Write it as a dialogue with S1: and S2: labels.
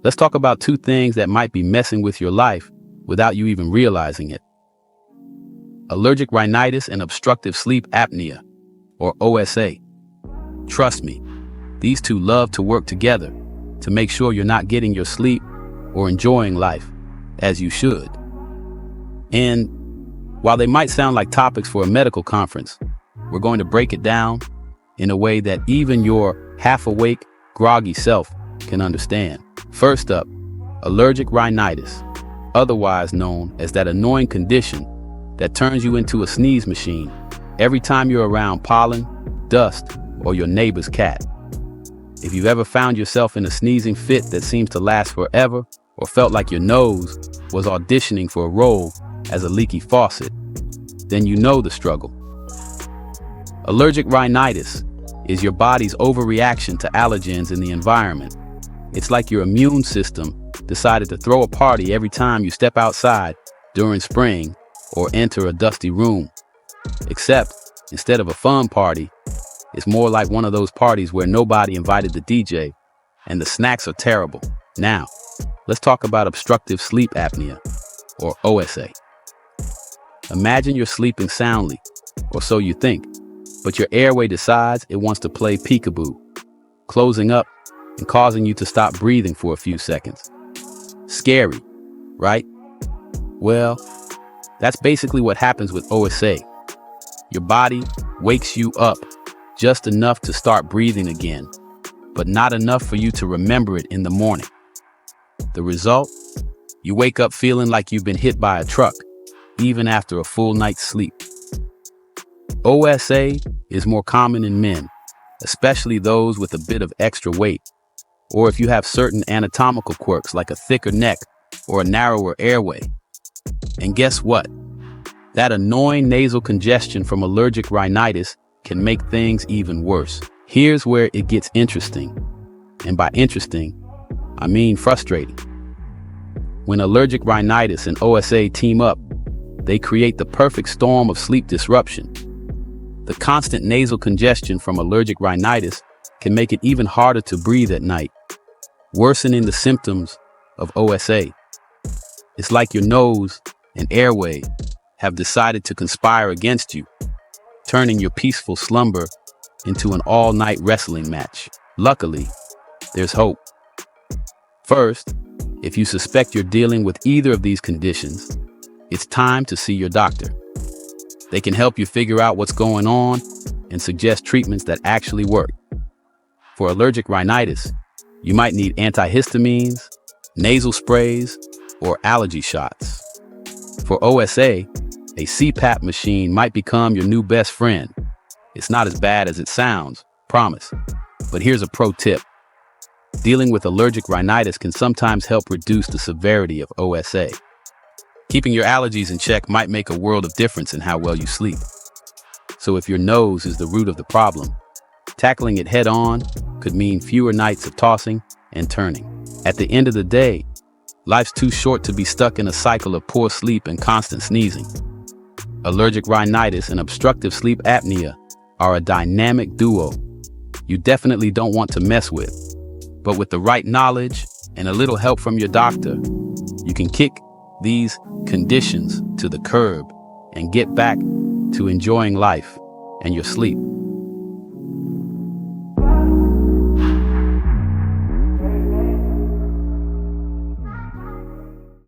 S1: Let's talk about two things that might be messing with your life without you even realizing it. Allergic rhinitis and obstructive sleep apnea, or OSA. Trust me, these two love to work together to make sure you're not getting your sleep or enjoying life as you should. And while they might sound like topics for a medical conference, we're going to break it down in a way that even your half-awake, groggy self can understand. First up, allergic rhinitis, otherwise known as that annoying condition that turns you into a sneeze machine every time you're around pollen, dust, or your neighbor's cat. If you've ever found yourself in a sneezing fit that seems to last forever, or felt like your nose was auditioning for a role as a leaky faucet, then you know the struggle. Allergic rhinitis is your body's overreaction to allergens in the environment. It's like your immune system decided to throw a party every time you step outside during spring or enter a dusty room. Except, instead of a fun party, it's more like one of those parties where nobody invited the DJ and the snacks are terrible. Now, let's talk about obstructive sleep apnea, or OSA. Imagine you're sleeping soundly, or so you think, but your airway decides it wants to play peekaboo, closing up and causing you to stop breathing for a few seconds. Scary, right? Well, that's basically what happens with OSA. Your body wakes you up just enough to start breathing again, but not enough for you to remember it in the morning. The result? You wake up feeling like you've been hit by a truck, even after a full night's sleep. OSA is more common in men, especially those with a bit of extra weight, or if you have certain anatomical quirks like a thicker neck or a narrower airway. And guess what? That annoying nasal congestion from allergic rhinitis can make things even worse. Here's where it gets interesting. And by interesting, I mean frustrating. When allergic rhinitis and OSA team up, they create the perfect storm of sleep disruption. The constant nasal congestion from allergic rhinitis can make it even harder to breathe at night, worsening the symptoms of OSA. It's like your nose and airway have decided to conspire against you, turning your peaceful slumber into an all-night wrestling match. Luckily, there's hope. First, if you suspect you're dealing with either of these conditions, it's time to see your doctor. They can help you figure out what's going on and suggest treatments that actually work. For allergic rhinitis, you might need antihistamines, nasal sprays, or allergy shots. For OSA, a CPAP machine might become your new best friend. It's not as bad as it sounds, promise. But here's a pro tip. Dealing with allergic rhinitis can sometimes help reduce the severity of OSA. Keeping your allergies in check might make a world of difference in how well you sleep. So if your nose is the root of the problem, tackling it head on could mean fewer nights of tossing and turning. At the end of the day, life's too short to be stuck in a cycle of poor sleep and constant sneezing. Allergic rhinitis and obstructive sleep apnea are a dynamic duo you definitely don't want to mess with. But with the right knowledge and a little help from your doctor, you can kick these conditions to the curb and get back to enjoying life and your sleep.